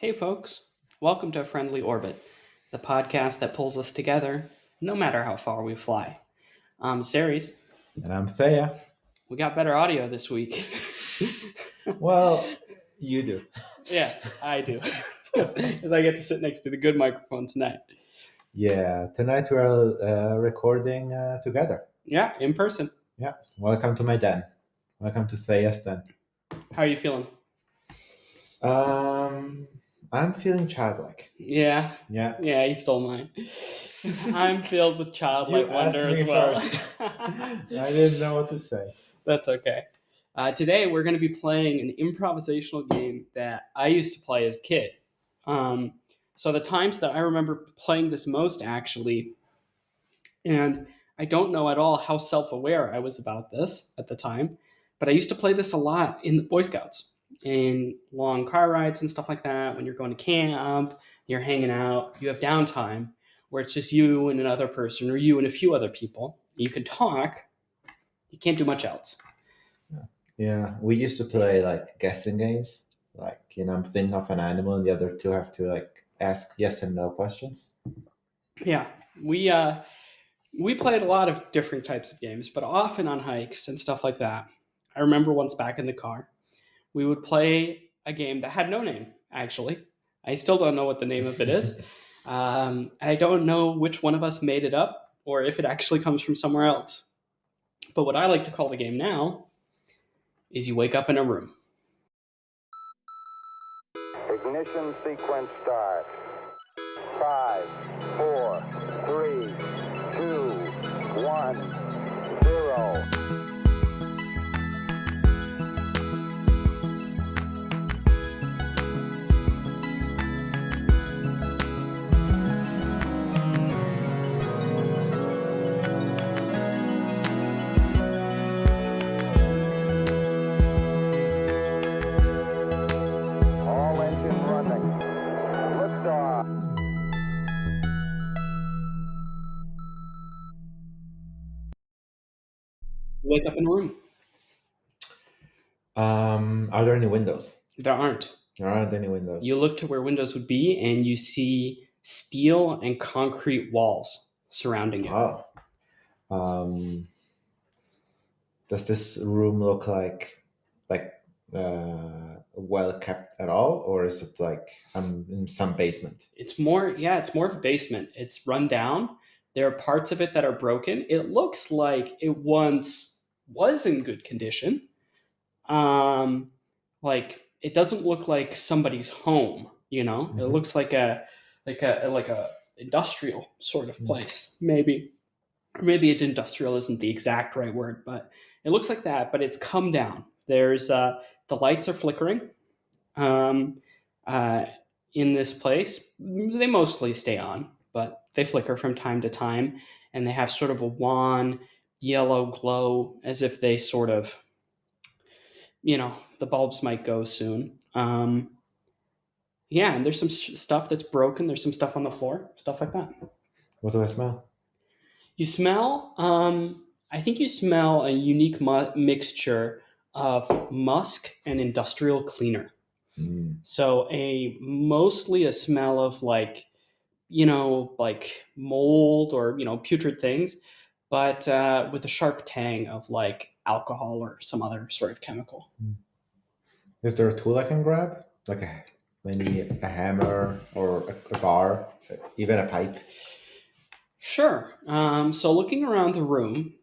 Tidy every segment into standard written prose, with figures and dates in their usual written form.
Hey, folks. Welcome to Friendly Orbit, the podcast that pulls us together no matter how far we fly. I'm Ceres. And I'm Theia. We got better audio this week. Well, you do. Yes, I do. Because I get to sit next to the good microphone tonight. Yeah, tonight we're recording together. Yeah, in person. Yeah, welcome to my den. Welcome to Theia's den. How are you feeling? I'm feeling childlike. Yeah, you stole mine. I'm filled with childlike You wonder asked as me well. first. I didn't know what to say. That's okay. Today we're going to be playing an improvisational game that I used to play as a kid. So the times that I remember playing this most, actually, and I don't know at all how self-aware I was about this at the time, but I used to play this a lot in the Boy Scouts, in long car rides and stuff like that. When you're going to camp, you're hanging out, you have downtime where it's just you and another person, or you and a few other people. You can talk. You can't do much else. Yeah, we used to play like guessing games. Like, I'm thinking of an animal and the other two have to like ask yes and no questions. Yeah, we played a lot of different types of games, but often on hikes and stuff like that. I remember once back in the car, we would play a game that had no name, actually. I still don't know what the name of it is. I don't know which one of us made it up or if it actually comes from somewhere else. But what I like to call the game now is you wake up in a room. Ignition sequence start. 5, 4, 3, 2, 1, 0. All engine running. Liftoff. You wake up in a room. Are there any windows? There aren't. There aren't any windows. You look to where windows would be, and you see steel and concrete walls surrounding it. Oh. Does this room look like well kept at all, or is it like in some basement? It's more of a basement. It's run down. There are parts of it that are broken. It looks like it once was in good condition. Like it doesn't look like somebody's home, It looks like a industrial sort of place, maybe. Or maybe industrial isn't the exact right word, but it looks like that, but it's come down. There's the lights are flickering in this place. They mostly stay on, but they flicker from time to time, and they have sort of a wan yellow glow as if they sort of, the bulbs might go soon. Yeah, and there's some stuff that's broken. There's some stuff on the floor, stuff like that. What do I smell? You smell, I think you smell a unique mixture of musk and industrial cleaner. So mostly a smell of like mold or, putrid things, but with a sharp tang of like alcohol or some other sort of chemical. Is there a tool I can grab? Like maybe a hammer or a bar, even a pipe? Sure. So looking around the room,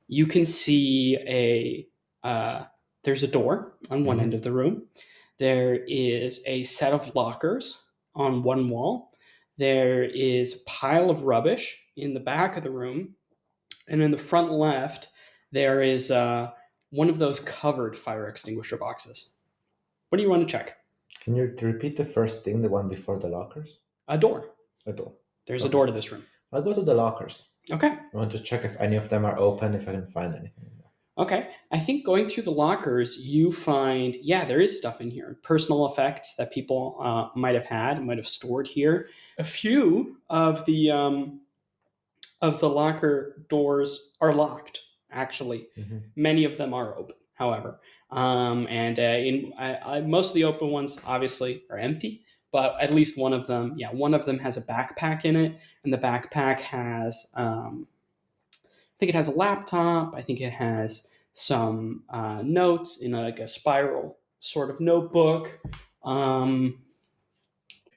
you can see there's a door on one end of the room. There is a set of lockers on one wall. There is a pile of rubbish in the back of the room. And in the front left, there is one of those covered fire extinguisher boxes. What do you want to check? Can you repeat the first thing, the one before the lockers? A door. A door. There's a door to this room. I'll go to the lockers. Okay. I want to check if any of them are open, if I can find anything. Okay. I think going through the lockers, you find, there is stuff in here. Personal effects that people might have stored here. A few of the locker doors are locked, actually. Mm-hmm. Many of them are open. however. Most of the open ones obviously are empty, but at least one of them, one of them has a backpack in it, and the backpack has, I think it has a laptop. I think it has some notes in like a spiral sort of notebook.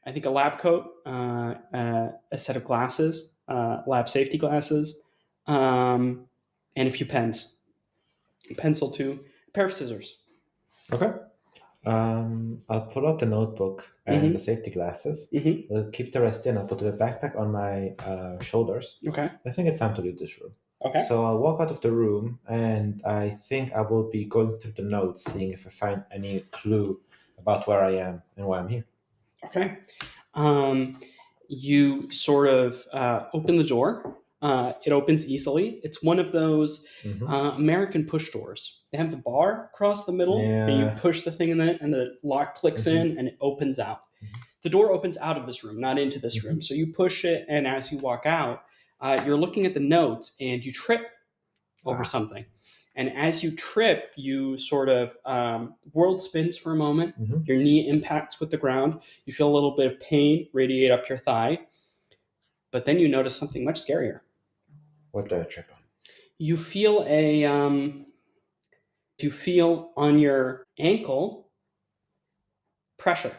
I think a lab coat, a set of glasses, lab safety glasses, and a few pens, a pencil too, a pair of scissors. Okay. I'll pull out the notebook and the safety glasses. I'll keep the rest in. I'll put the backpack on my shoulders. Okay. I think it's time to leave this room. Okay. So I'll walk out of the room, and I think I will be going through the notes, seeing if I find any clue about where I am and why I'm here. Okay. You sort of open the door. It opens easily. It's one of those American push doors. They have the bar across the middle, and you push the thing in it, and the lock clicks in, and it opens out. The door opens out of this room, not into this room. So you push it, and as you walk out, you're looking at the notes, and you trip over something. And as you trip, you sort of world spins for a moment. Your knee impacts with the ground. You feel a little bit of pain radiate up your thigh. But then you notice something much scarier. What did I trip on? You feel on your ankle pressure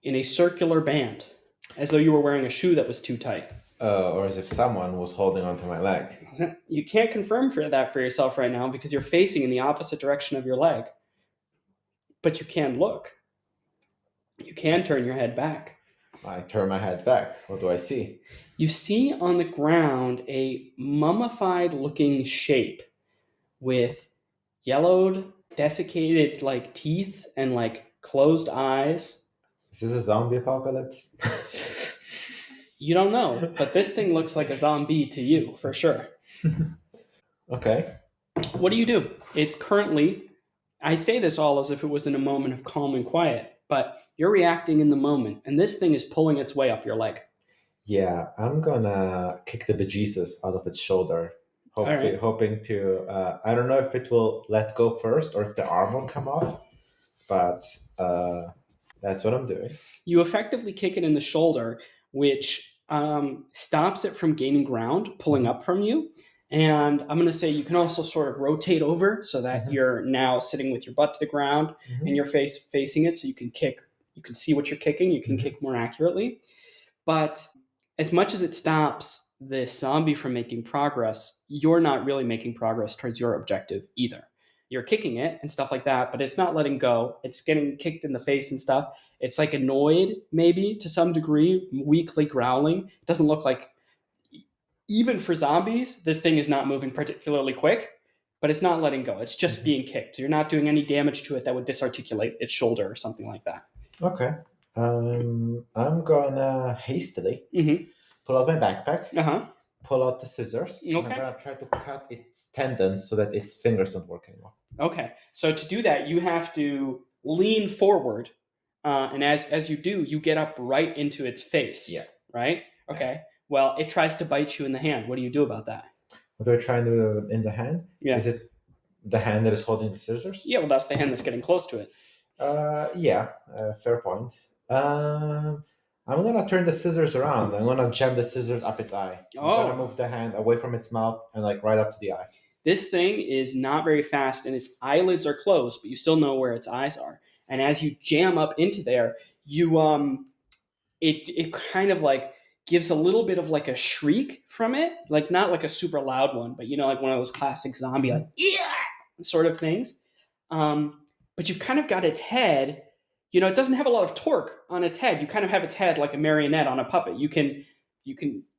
in a circular band, as though you were wearing a shoe that was too tight. Or as if someone was holding onto my leg. You can't confirm that for yourself right now because you're facing in the opposite direction of your leg. But you can look. You can turn your head back. I turn my head back. What do I see? You see on the ground a mummified looking shape with yellowed, desiccated like teeth and like closed eyes. Is this a zombie apocalypse? You don't know, but this thing looks like a zombie to you, for sure. Okay. What do? It's currently, I say this all as if it was in a moment of calm and quiet, but you're reacting in the moment, and this thing is pulling its way up your leg. Yeah, I'm gonna kick the bejesus out of its shoulder, hoping to, I don't know if it will let go first or if the arm will come off, but that's what I'm doing. You effectively kick it in the shoulder, which stops it from gaining ground, pulling up from you. And I'm going to say you can also sort of rotate over so that you're now sitting with your butt to the ground and your face facing it, so you can kick. You can see what you're kicking. You can kick more accurately. But as much as it stops this zombie from making progress, you're not really making progress towards your objective either. You're kicking it and stuff like that, but it's not letting go. It's getting kicked in the face and stuff. It's like annoyed, maybe to some degree, weakly growling. It doesn't look like, even for zombies, this thing is not moving particularly quick, but it's not letting go. It's just being kicked. You're not doing any damage to it that would disarticulate its shoulder or something like that. Okay. I'm gonna hastily pull out my backpack, pull out the scissors, and I'm gonna try to cut its tendons so that its fingers don't work anymore. Okay. So to do that, you have to lean forward, and as you do, you get up right into its face. Yeah. Right? Okay. Yeah. Well, it tries to bite you in the hand. What do you do about that? What do I try and do in the hand? Yeah. Is it the hand that is holding the scissors? Yeah, well, that's the hand that's getting close to it. Fair point. I'm gonna turn the scissors around. I'm gonna jam the scissors up its eye. I'm gonna move the hand away from its mouth and like right up to the eye. This thing is not very fast, and its eyelids are closed, but you still know where its eyes are. And as you jam up into there, you it kind of like gives a little bit of like a shriek from it, like not like a super loud one, but like one of those classic zombie like sort of things. But you've kind of got its head. It doesn't have a lot of torque on its head. You kind of have its head like a marionette on a puppet. You can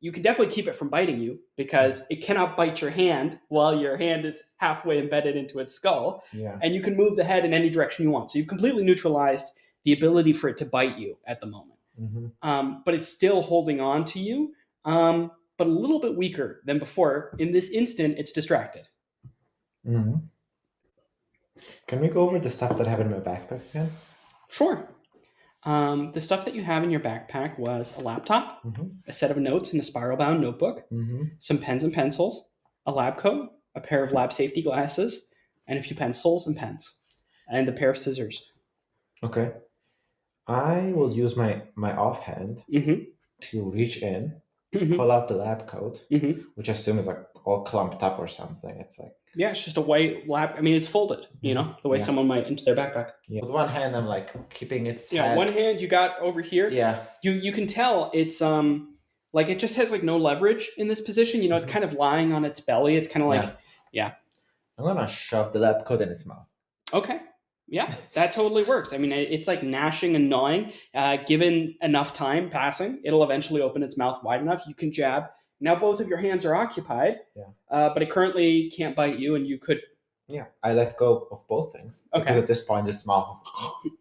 definitely keep it from biting you because it cannot bite your hand while your hand is halfway embedded into its skull. Yeah. And you can move the head in any direction you want. So you've completely neutralized the ability for it to bite you at the moment. But it's still holding on to you, but a little bit weaker than before. In this instant, it's distracted. Can we go over the stuff that I have in my backpack again? Sure. The stuff that you have in your backpack was a laptop, a set of notes in a spiral-bound notebook, some pens and pencils, a lab coat, a pair of lab safety glasses, and a few pencils and pens, and a pair of scissors. Okay. I will use my offhand Mm-hmm. to reach in, Mm-hmm. pull out the lab coat, Mm-hmm. which I assume is like all clumped up or something. It's like, Yeah, it's just a white lab. I mean, it's folded, you know, the way Yeah. someone might into their backpack. yeah. With one hand, I'm like keeping its Yeah, head. one hand you got over here. Yeah. You can tell it's like it just has like no leverage in this position. You know, it's kind of lying on its belly. It's kind of like I'm gonna shove the lab coat in its mouth. Okay. Yeah, that totally works. I mean, it's like gnashing and gnawing. Given enough time passing, it'll eventually open its mouth wide enough. You can jab. Now both of your hands are occupied, but it currently can't bite you, and you could. Yeah, I let go of both things because at this point it's mouth,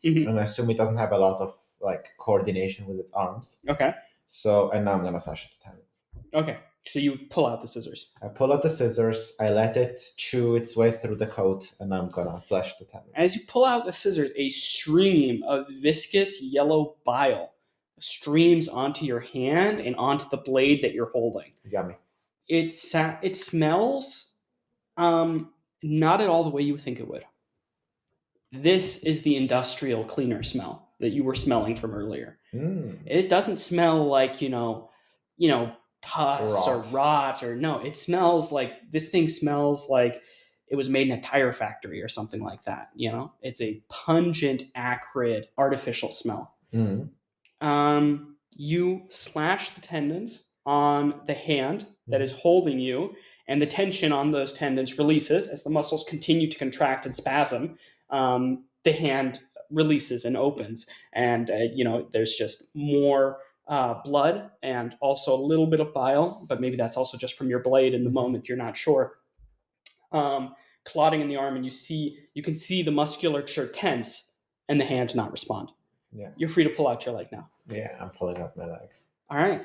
and I assume it doesn't have a lot of like coordination with its arms. Okay. So, and now I'm gonna slash the tendons. Okay. So you pull out the scissors. I pull out the scissors, I let it chew its way through the coat, and I'm gonna slash the tendons. As you pull out the scissors, a stream of viscous yellow bile streams onto your hand and onto the blade that you're holding. Yummy. It smells not at all the way you would think it would. This is the industrial cleaner smell that you were smelling from earlier. It doesn't smell like, you know, pus or rot or no. It smells like this thing smells like it was made in a tire factory or something like that. You know, it's a pungent, acrid, artificial smell. You slash the tendons on the hand that is holding you, and the tension on those tendons releases as the muscles continue to contract and spasm. The hand releases and opens, and there's just more blood and also a little bit of bile, but maybe that's also just from your blade in the moment. You're not sure. Clotting in the arm, and you can see the musculature tense and the hand not respond. Yeah. You're free to pull out your leg now. Yeah, I'm pulling out my leg. All right.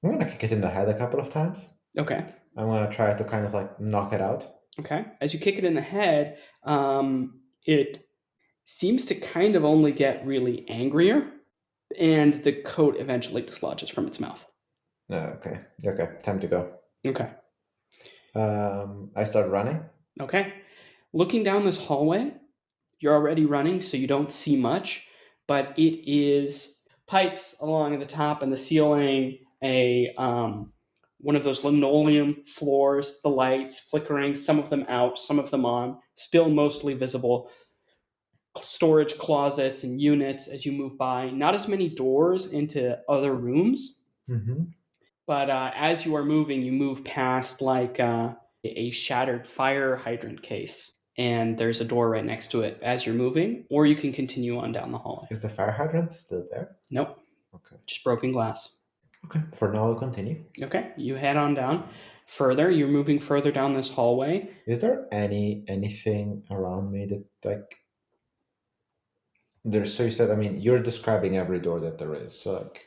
I'm gonna kick it in the head a couple of times. Okay. I'm gonna try to kind of like knock it out. Okay. As you kick it in the head, it seems to kind of only get really angrier, and the coat eventually dislodges from its mouth. Okay. Time to go. Okay. I start running. Okay. Looking down this hallway, you're already running, so you don't see much, but it is pipes along the top and the ceiling, one of those linoleum floors, the lights flickering, some of them out, some of them on, still mostly visible. Storage closets and units as you move by. Not as many doors into other rooms, but as you are moving, you move past like a shattered fire hydrant case, and there's a door right next to it as you're moving, or you can continue on down the hallway. Is the fire hydrant still there? Nope. Okay. Just broken glass. Okay. For now, I'll continue. Okay. You head on down. Further, you're moving further down this hallway. Is there anything around me that like there? So you said, I mean, you're describing every door that there is. So like,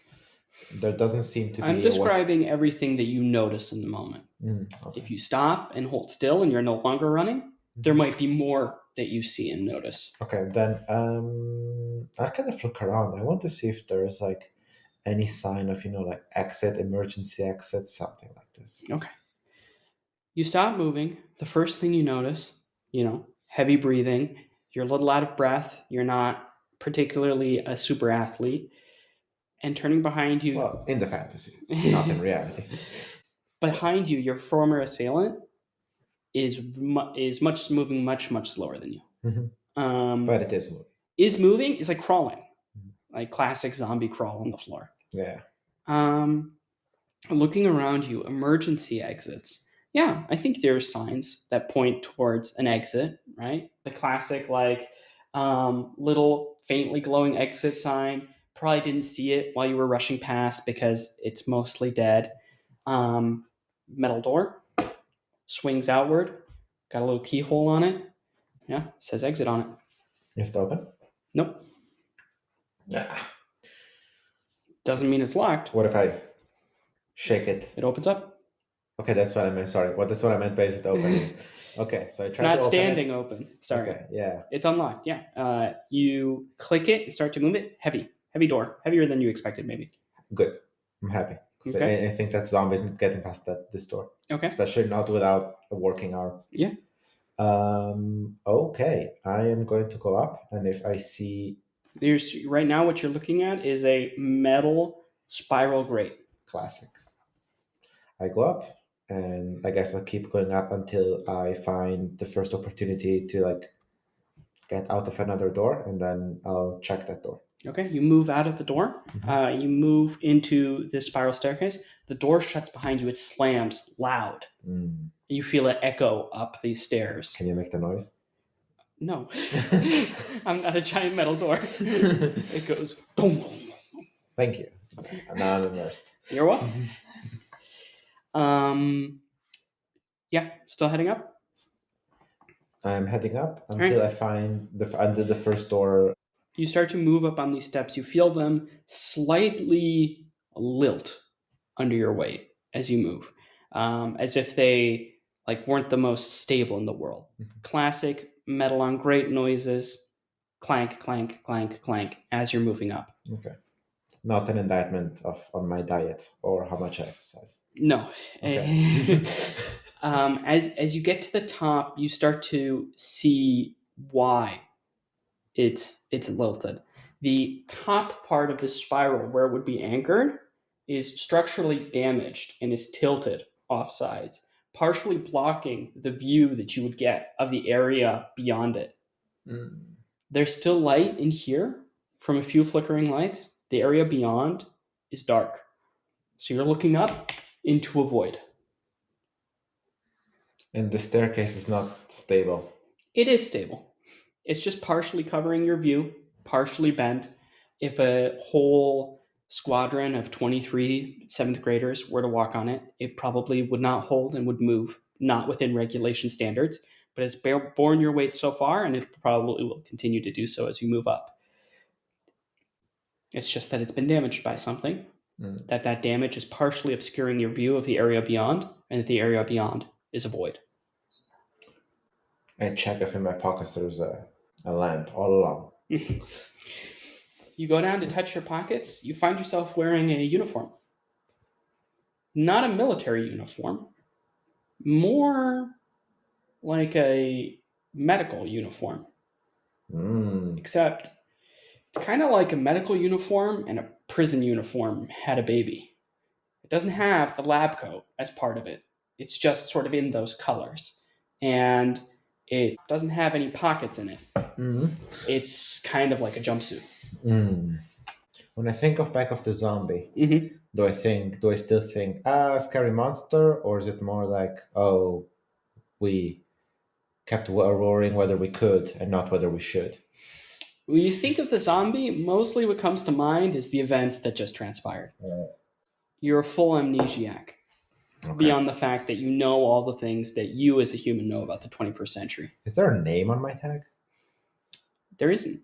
there doesn't seem to be. I'm describing everything that you notice in the moment. Okay. If you stop and hold still and you're no longer running, there might be more that you see and notice. Okay, then I kind of look around. I want to see if there's like any sign of, like exit, emergency exit, something like this. Okay. You stop moving. The first thing you notice, heavy breathing. You're a little out of breath. You're not particularly a super athlete. And turning behind you. Well, in the fantasy, not in reality. Behind you, your former assailant is moving much slower than you. But it is moving. Is moving is like crawling, like classic zombie crawl on the floor. Yeah. Looking around you, emergency exits. Yeah, I think there are signs that point towards an exit, right? The classic like little faintly glowing exit sign. Probably didn't see it while you were rushing past because it's mostly dead. Metal door. Swings outward. Got a little keyhole on it. Yeah, says exit on it. Is it open? Nope. Yeah. Doesn't mean it's locked. What if I shake it? It opens up. Okay, that's what I meant. Sorry. That's what I meant by is it open? Okay, so I try to open it. It's not standing open. Sorry. Okay, yeah. It's unlocked, yeah. You click it and start to move it. Heavy door. Heavier than you expected, maybe. Good. I'm happy. Okay. I think that zombies getting past this door. Okay. Especially not without a working arm. Yeah. Okay, I am going to go up, and if I see Right now, what you're looking at is a metal spiral grate. classic, I go up, and I guess I'll keep going up until I find the first opportunity to like get out of another door, and then I'll check that door. Okay, you move out of the door. You move into this spiral staircase. The door shuts behind you. It slams loud. You feel it echo up these stairs. Can you make the noise? No. I'm not a giant metal door. It goes boom, boom. Thank you. Now I'm immersed. You're welcome. Yeah, still heading up? I'm heading up until I find under the first door. You start to move up on these steps. You feel them slightly lilt under your weight as you move, as if they like weren't the most stable in the world. Classic metal on grate noises, clank, clank, clank, clank, as you're moving up. Okay. Not an indictment on my diet or how much I exercise. No. Okay. As you get to the top, you start to see why it's lilted. The top part of the spiral where it would be anchored is structurally damaged and is tilted off sides, partially blocking the view that you would get of the area beyond it. There's still light in here from a few flickering lights. The area beyond is dark. So you're looking up into a void. And the staircase is not stable. It is stable. It's just partially covering your view, partially bent. If a whole squadron of 23 seventh graders were to walk on it, it probably would not hold and would move, not within regulation standards, but it's borne your weight so far, and it probably will continue to do so as you move up. It's just that it's been damaged by something, that damage is partially obscuring your view of the area beyond, and that the area beyond is a void. I check if in my pockets there's a lamp all along. You go down to touch your pockets. You find yourself wearing a uniform. Not a military uniform. More like a medical uniform. Except it's kind of like a medical uniform and a prison uniform had a baby. It doesn't have the lab coat as part of it. It's just sort of in those colors. And it doesn't have any pockets in it. It's kind of like a jumpsuit. When I think of Back of the Zombie, do I still think, scary monster? Or is it more like, oh, we kept roaring whether we could and not whether we should? When you think of the zombie, mostly what comes to mind is the events that just transpired. You're a full amnesiac. Okay. Beyond the fact that you know all the things that you as a human know about the 21st century. Is there a name on my tag? There isn't.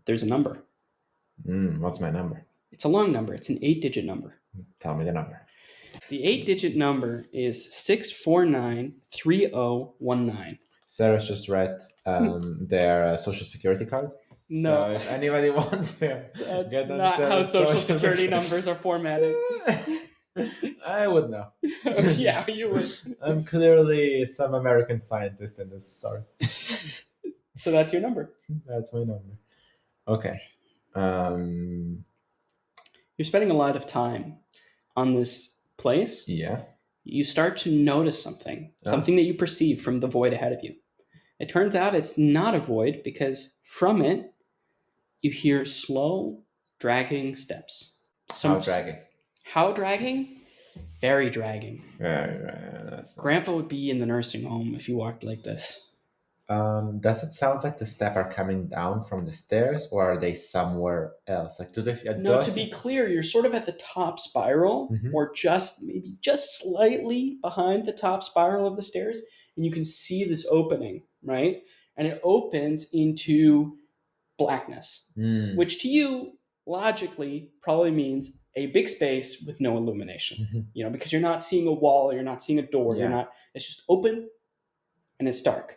There's a number. What's my number? It's a long number. It's an 8-digit number. Tell me the number. The 8-digit number is 6493019. Ceres just read their social security card. No. So if anybody wants to That's not how social security numbers are formatted. I would know. Yeah, you would. I'm clearly some American scientist in this story. So that's your number. That's my number. Okay. You're spending a lot of time on this place. Yeah. You start to notice something that you perceive from the void ahead of you. It turns out it's not a void because from it, you hear slow, dragging steps. How dragging? How dragging? Very dragging. Right. Grandpa would be in the nursing home if you walked like this. Does it sound like the steps are coming down from the stairs, or are they somewhere else? Like, No, to be clear, you're sort of at the top spiral, or maybe just slightly behind the top spiral of the stairs, and you can see this opening, right? And it opens into blackness, which to you logically probably means a big space with no illumination. Because you're not seeing a wall, you're not seeing a door, it's just open and it's dark.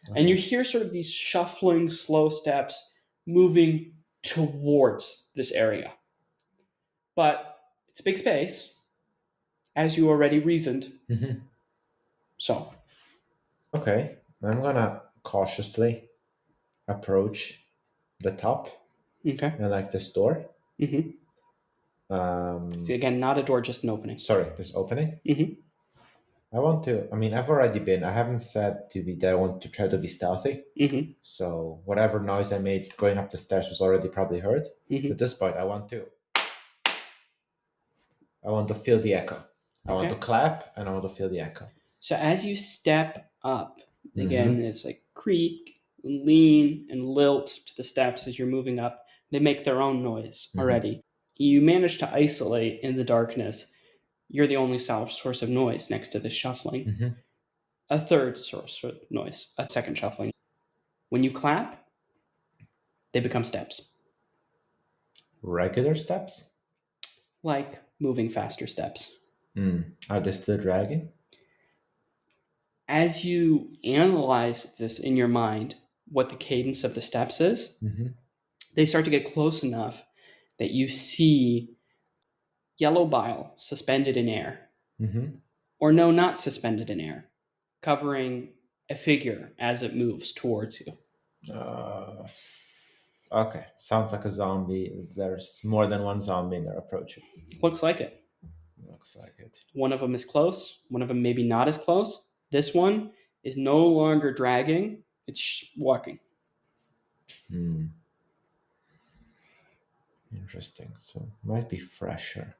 Okay. And you hear sort of these shuffling, slow steps moving towards this area. But it's a big space, as you already reasoned. So. Okay. I'm gonna cautiously approach the top Okay. and like this door. See, again, not a door, just an opening. Sorry, this opening. Mm-hmm. I want to. I mean, I've already been. I haven't said to be that I want to try to be stealthy. Mm-hmm. So whatever noise I made going up the stairs was already probably heard. Mm-hmm. At this point, I want to feel the echo. I want to clap and I want to feel the echo. So as you step up, again, it's like creak, lean, and lilt to the steps as you're moving up. They make their own noise already. You manage to isolate in the darkness. You're the only source of noise next to the shuffling. A third source of noise, a second shuffling. When you clap, they become steps. Regular steps? Like moving faster steps. Are they still dragging? As you analyze this in your mind, what the cadence of the steps is, they start to get close enough that you see yellow bile suspended in air. Or no, not suspended in air, covering a figure as it moves towards you. Okay, sounds like a zombie. There's more than one zombie and they're approaching. Looks like it. Looks like it. One of them is close, one of them maybe not as close. This one is no longer dragging, it's walking. Interesting. So might be fresher.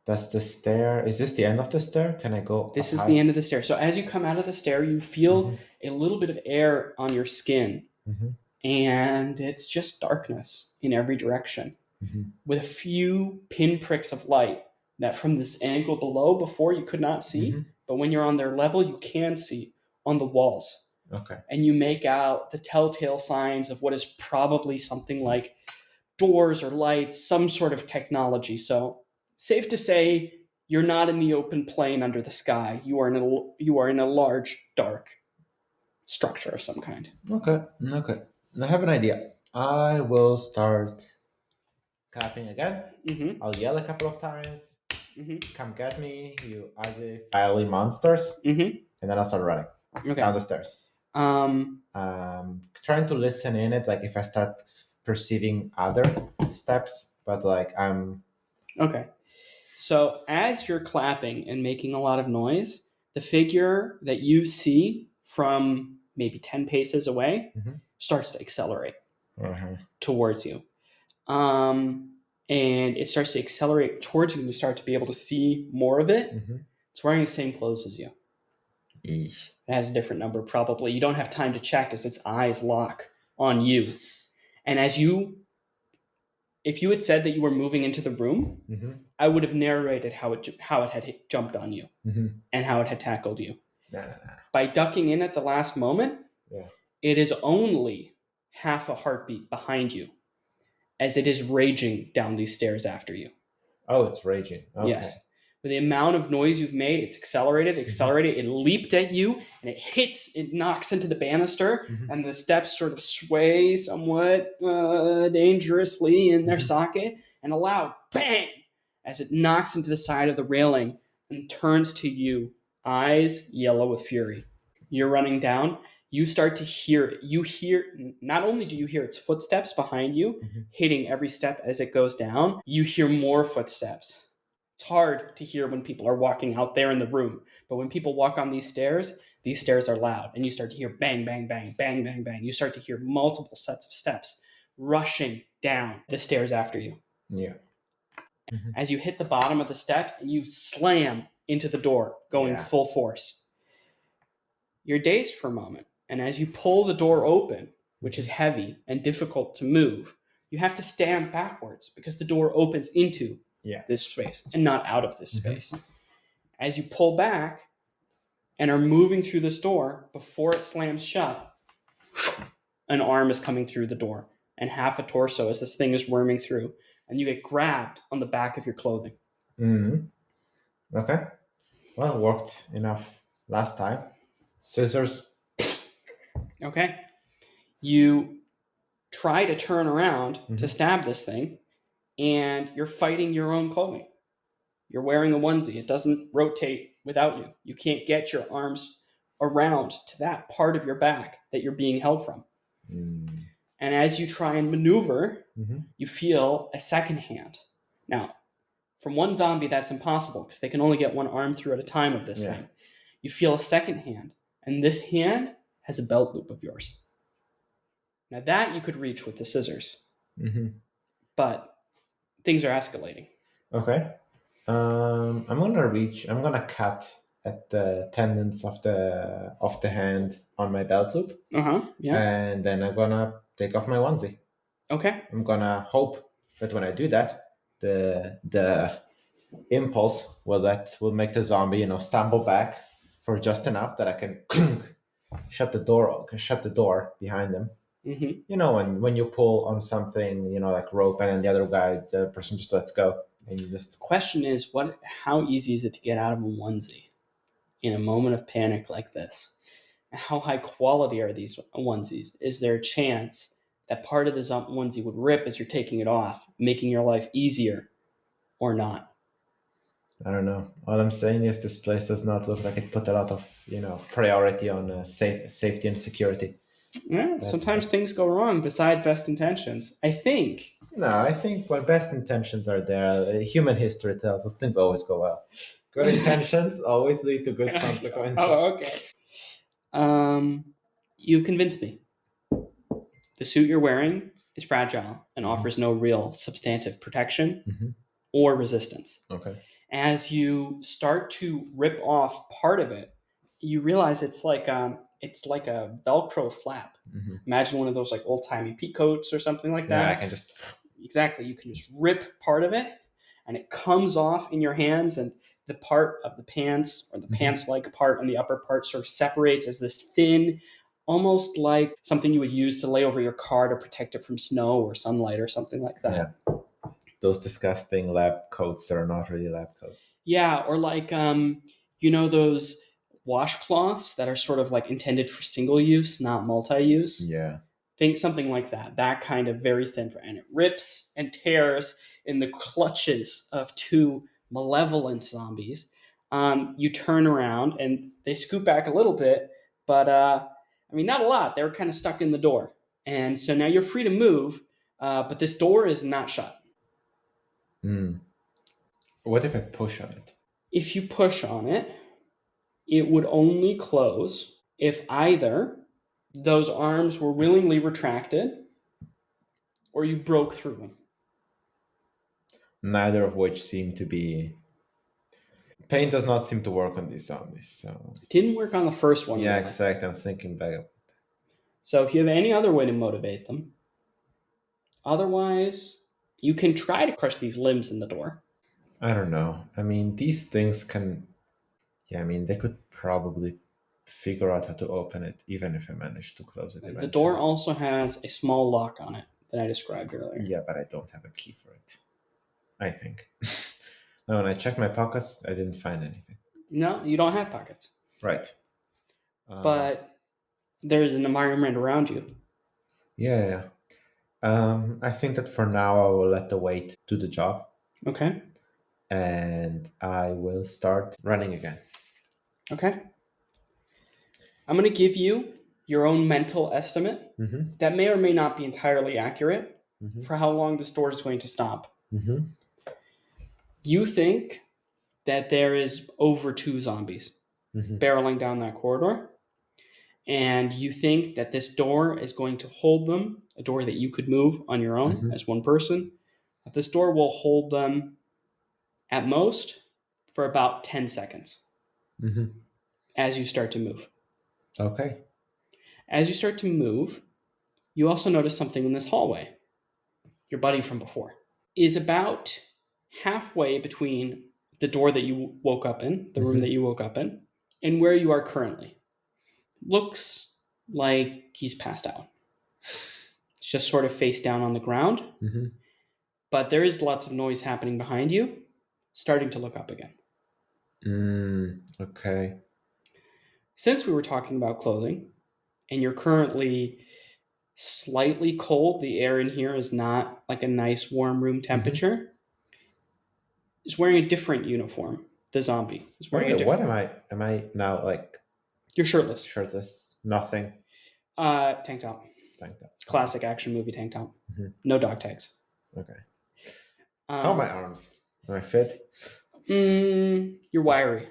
That's the stair. Is this the end of the stair? Can I go? This is the end of the stair. So as you come out of the stair, you feel a little bit of air on your skin. And it's just darkness in every direction. With a few pinpricks of light that from this angle below before you could not see. But when you're on their level, you can see on the walls. Okay. And you make out the telltale signs of what is probably something like doors or lights, some sort of technology. So safe to say, you're not in the open plain under the sky. You are in a large, dark structure of some kind. Okay. I have an idea. I will start clapping again. I'll yell a couple of times. Come get me, you ugly, fiery monsters. And then I'll start running down the stairs. Trying to listen in it, like if I start perceiving other steps, but like I'm... Okay. So as you're clapping and making a lot of noise, the figure that you see from maybe 10 paces away starts to accelerate towards you. And it starts to accelerate towards you and you start to be able to see more of it. It's wearing the same clothes as you. It has a different number probably. You don't have time to check as its eyes lock on you. And if you had said that you were moving into the room, I would have narrated how it had jumped on you and how it had tackled you. By ducking in at the last moment, it is only half a heartbeat behind you as it is raging down these stairs after you. Oh, it's raging. Okay. Yes. With the amount of noise you've made, it's accelerated. It leaped at you, and it knocks into the banister, and the steps sort of sway somewhat dangerously in their socket, and a loud bang as it knocks into the side of the railing and turns to you, eyes yellow with fury. You're running down. You start to hear it. Not only do you hear its footsteps behind you, hitting every step as it goes down, you hear more footsteps. It's hard to hear when people are walking out there in the room, but when people walk on these stairs are loud, and you start to hear bang, bang, bang, bang, bang, bang. You start to hear multiple sets of steps rushing down the stairs after you. As you hit the bottom of the steps and you slam into the door, going full force. You're dazed for a moment. And as you pull the door open, which is heavy and difficult to move, you have to stand backwards because the door opens into this space and not out of this space. As you pull back and are moving through this door, before it slams shut, an arm is coming through the door and half a torso as this thing is worming through, and you get grabbed on the back of your clothing. Okay. Well, it worked enough last time. Scissors. Okay. You try to turn around to stab this thing, and you're fighting your own clothing. You're wearing a onesie. It doesn't rotate without you. You can't get your arms around to that part of your back that you're being held from. Mm. And as you try and maneuver, Mm-hmm. you feel a second hand. Now, from one zombie, that's impossible because they can only get one arm through at a time of this thing. You feel a second hand, and this hand has a belt loop of yours. Now that you could reach with the scissors, Mm-hmm. but things are escalating. Okay. I'm gonna cut at the tendons of the hand on my belt loop. Yeah. And then I'm gonna take off my onesie. Okay. I'm gonna hope that when I do that, the impulse will make the zombie, stumble back for just enough that I can shut the door behind them. Mm-hmm. When you pull on something, like rope, and then the person just lets go, and you just. The question is, how easy is it to get out of a onesie in a moment of panic like this? How high quality are these onesies? Is there a chance that part of the onesie would rip as you're taking it off, making your life easier, or not? I don't know. All I'm saying is this place does not look like it put a lot of priority on safety and security. Yeah, sometimes things go wrong beside best intentions. I think when best intentions are there, human history tells us things always go well. Good intentions always lead to good consequences. Oh, okay. You convinced me. The suit you're wearing is fragile and offers no real substantive protection or resistance. Okay. As you start to rip off part of it, you realize it's like a Velcro flap. Imagine one of those like old-timey peacoats or something like that. Yeah, I can just. Exactly. You can just rip part of it, and it comes off in your hands, and the part of the pants, or the pants-like part on the upper part, sort of separates as this thin, almost like something you would use to lay over your car to protect it from snow or sunlight or something like that. Yeah. Those disgusting lab coats that are not really lab coats. Yeah, or like those washcloths that are sort of like intended for single use, not multi-use. Yeah. Think something like that. That kind of very thin, and it rips and tears in the clutches of two malevolent zombies. You turn around and they scoot back a little bit, but not a lot. They were kind of stuck in the door, and so now you're free to move, but this door is not shut. What if I push on it? If you push on it, it would only close if either those arms were willingly retracted or you broke through them. Neither of which seem to be. Pain does not seem to work on these zombies, so. It didn't work on the first one. Yeah, exactly. I'm thinking back. So if you have any other way to motivate them, otherwise, you can try to crush these limbs in the door. I don't know. These things can. Yeah, they could probably figure out how to open it, even if I manage to close it eventually. The door also has a small lock on it that I described earlier. Yeah, but I don't have a key for it, I think. No, when I checked my pockets, I didn't find anything. No, you don't have pockets. Right. But there's an environment around you. Yeah. I think that for now I will let the weight do the job. Okay. And I will start running again. Okay. I'm going to give you your own mental estimate that may or may not be entirely accurate for how long this door is going to stop. You think that there is over 2 zombies barreling down that corridor, and you think that this door is going to hold them, a door that you could move on your own as one person. That this door will hold them at most for about 10 seconds as you start to move. Okay. As you start to move, you also notice something in this hallway. Your buddy from before is about halfway between the door that you woke up in, the room that you woke up in, and where you are currently. Looks like he's passed out. He's just sort of face down on the ground, but there is lots of noise happening behind you, starting to look up again. Okay. Since we were talking about clothing, and you're currently slightly cold, the air in here is not like a nice warm room temperature, is wearing a different uniform. The zombie is wearing a different... What am I now, like You're shirtless. Shirtless. Nothing. Tank top. Tank top. Classic action movie tank top. Mhm. No dog tags. Okay. How are my arms? Am I fit? You're wiry.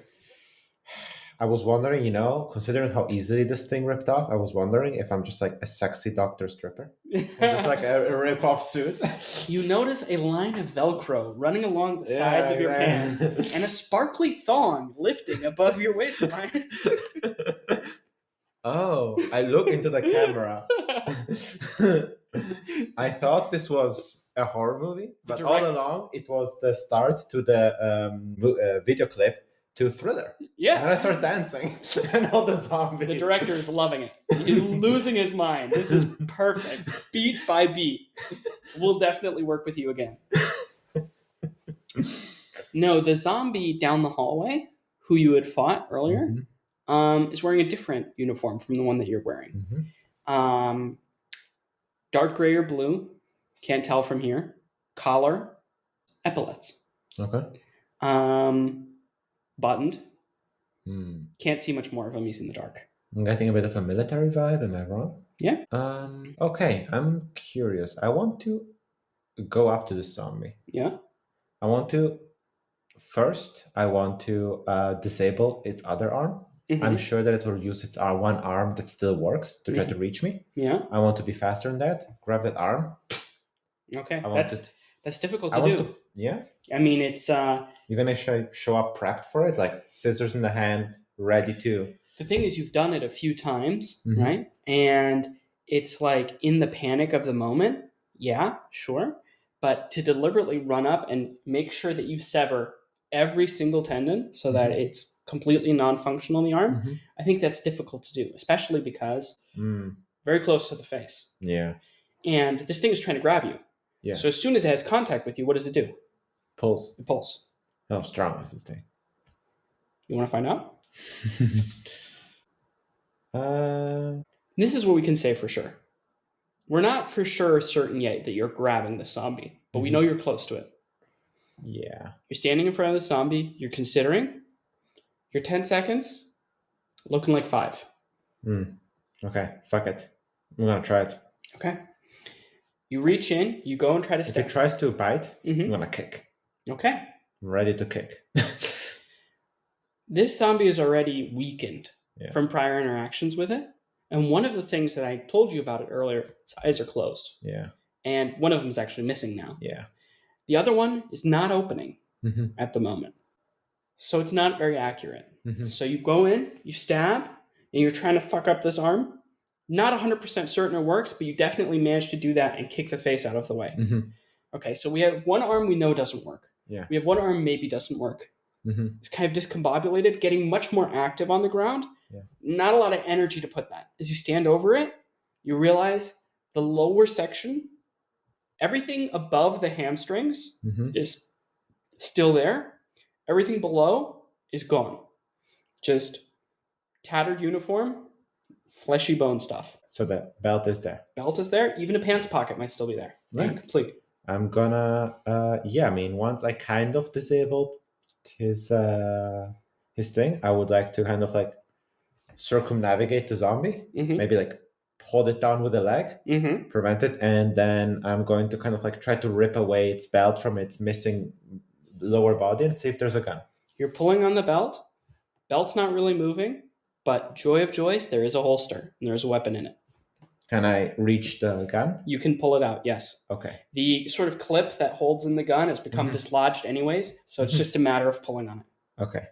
I was wondering, considering how easily this thing ripped off, I was wondering if I'm just like a sexy doctor stripper. Just like a rip-off suit. You notice a line of Velcro running along the sides of your pants and a sparkly thong lifting above your waistline. Oh, I look into the camera. I thought this was a horror movie, but all along it was the start to the video clip to Thriller. Yeah. And I start dancing and all the zombies. The director is loving it. He's losing his mind. This is perfect. Beat by beat. We'll definitely work with you again. No, the zombie down the hallway, who you had fought earlier, is wearing a different uniform from the one that you're wearing. Dark gray or blue. Can't tell from here. Collar. Epaulets. Okay. Buttoned. Can't see much more of him. He's in the dark. I'm getting a bit of a military vibe. Am I wrong? Yeah. Okay. I'm curious. I want to go up to the zombie. Yeah. I want to disable its other arm. I'm sure that it will use its one arm that still works to try to reach me. Yeah. I want to be faster than that. Grab that arm. Okay. That's difficult to do. Yeah. I mean, it's you're gonna show up prepped for it, like scissors in the hand, ready to. The thing is, you've done it a few times, right? And it's like in the panic of the moment. Yeah, sure. But to deliberately run up and make sure that you sever every single tendon so that it's completely non-functional in the arm, I think that's difficult to do, especially because very close to the face. Yeah. And this thing is trying to grab you. Yeah. So as soon as it has contact with you, what does it do? Pulse. It pulse. How strong is this thing? You want to find out? This is what we can say for sure. We're not for sure certain yet that you're grabbing the zombie, but we know you're close to it. Yeah. You're standing in front of the zombie. You're considering. Your 10 seconds looking like 5. Okay. Fuck it. I'm going to try it. Okay. You reach in. You go and try to If step. it tries to bite, I'm going to kick. Okay. I'm ready to kick. This zombie is already weakened from prior interactions with it. And one of the things that I told you about it earlier, its eyes are closed. Yeah. And one of them is actually missing now. Yeah. The other one is not opening at the moment. So it's not very accurate. So you go in, you stab, and you're trying to fuck up this arm. Not 100% certain it works, but you definitely managed to do that and kick the face out of the way. Okay, so we have one arm we know doesn't work. Yeah. We have one arm maybe doesn't work. It's kind of discombobulated, getting much more active on the ground. Yeah. Not a lot of energy to put that. As you stand over it, you realize the lower section, everything above the hamstrings is still there. Everything below is gone. Just tattered uniform, fleshy bone stuff. So the belt is there. Belt is there. Even a pants pocket might still be there. Right. Incomplete. I'm gonna once I kind of disabled his thing, I would like to kind of like circumnavigate the zombie. Maybe like hold it down with a leg, prevent it, and then I'm going to kind of like try to rip away its belt from its missing lower body and see if there's a gun. You're pulling on the belt. Belt's not really moving, but joy of joys, there is a holster and there's a weapon in it. Can I reach the gun? You can pull it out, yes. Okay. The sort of clip that holds in the gun has become dislodged anyways, so it's just a matter of pulling on it. Okay.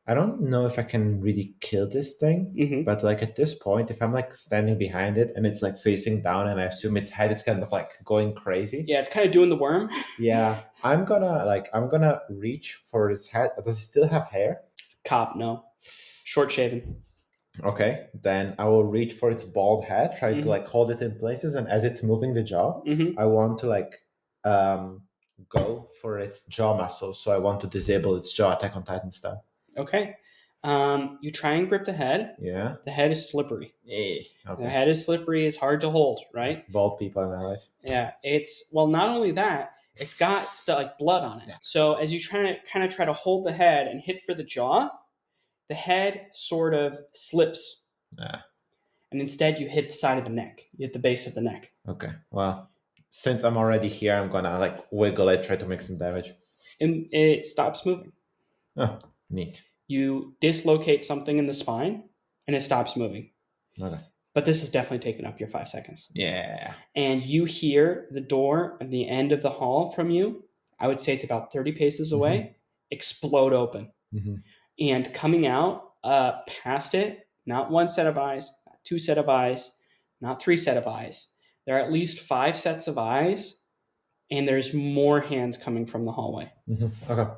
I don't know if I can really kill this thing, but like at this point, if I'm like standing behind it and it's like facing down and I assume its head is kind of like going crazy. Yeah, it's kind of doing the worm. Yeah. I'm gonna reach for its head. Does it still have hair? Cop, no. Short shaven. Okay, then I will reach for its bald head, try to like hold it in places, and as it's moving the jaw, I want to like go for its jaw muscles. So I want to disable its jaw, Attack on Titan style. Okay. You try and grip the head. Yeah. The head is slippery. Okay. The head is slippery. It's hard to hold, right? Bald people, am I right? Yeah. Not only that, it's got like blood on it. Yeah. So as you try to hold the head and hit for the jaw, The head sort of slips, Ah, and instead you hit the side of the neck. You hit the base of the neck. okay. Well, since I'm already here, I'm gonna like wiggle it, try to make some damage. And it stops moving. Oh, neat. You dislocate something in the spine, and it stops moving. Okay. But this is definitely taking up your 5 seconds. Yeah. And you hear the door at the end of the hall from you, I would say it's about 30 paces away, explode open. Mm-hmm. And coming out past it, not one set of eyes, not two set of eyes, not three set of eyes. There are at least 5 sets of eyes, and there's more hands coming from the hallway. Mm-hmm. Okay.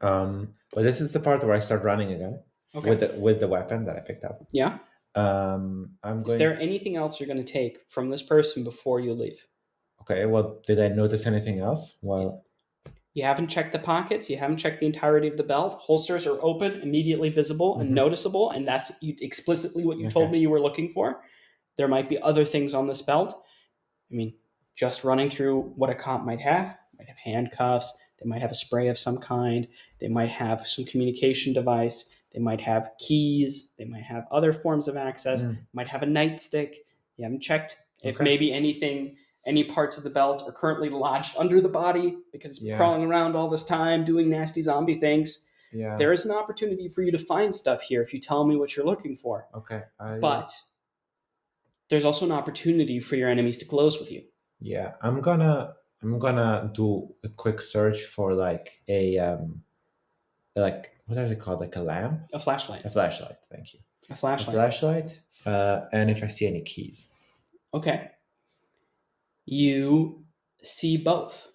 But this is the part where I start running again with the weapon that I picked up. Yeah. I'm going. Is there anything else you're going to take from this person before you leave? Okay. Well, did I notice anything else? Well, you haven't checked the pockets. You haven't checked the entirety of the belt. Holsters are open, immediately visible and noticeable, and that's explicitly what you told me you were looking for. There might be other things on this belt. I mean, just running through what a cop might have handcuffs. They might have a spray of some kind. They might have some communication device. They might have keys. They might have other forms of access. Might have a nightstick. You haven't checked if maybe any parts of the belt are currently lodged under the body because it's crawling around all this time, doing nasty zombie things. Yeah. There is an opportunity for you to find stuff here if you tell me what you're looking for. Okay. But there's also an opportunity for your enemies to close with you. Yeah, I'm gonna do a quick search for like a like what are they called? Like a lamp? A flashlight. A flashlight. Thank you. A flashlight. A flashlight. And if I see any keys. Okay. You see both.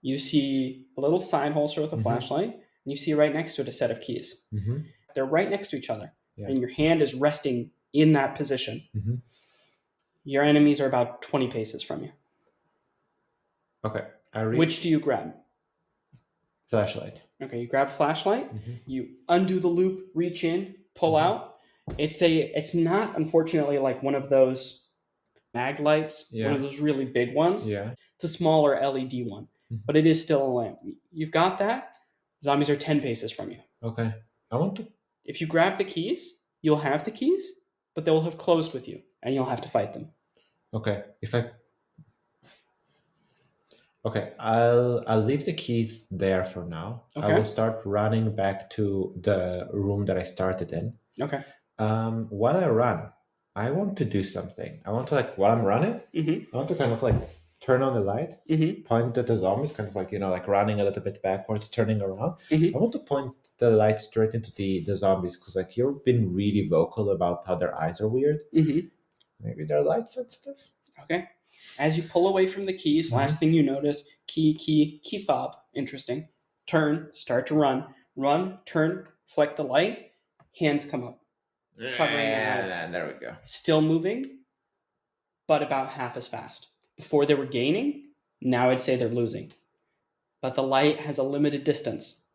You see a little side holster with a flashlight, and you see right next to it a set of keys. Mm-hmm. They're right next to each other, and your hand is resting in that position. Mm-hmm. Your enemies are about 20 paces from you. Okay. Which do you grab? Flashlight. Okay, you grab flashlight. You undo the loop, reach in, pull out. It's not, unfortunately, like one of those mag lights, one of those really big ones. Yeah. It's a smaller LED one, but it is still a lamp. You've got that. Zombies are 10 paces from you. Okay. I want to. If you grab the keys, you'll have the keys, but they will have closed with you, and you'll have to fight them. Okay. I'll leave the keys there for now. Okay. I will start running back to the room that I started in. Okay. While I run, I want to do something. I want to while I'm running, I want to kind of turn on the light, point at the zombies, kind of like running a little bit backwards, turning around. I want to point the light straight into the zombies because you've been really vocal about how their eyes are weird. Maybe they're light sensitive. Okay. As you pull away from the keys, last thing you notice, key fob, interesting. Turn, start to run. Run, turn, fleck the light, hands come up. Covering your eyes. There we go. Still moving, but about half as fast. Before they were gaining, now I'd say they're losing. But the light has a limited distance.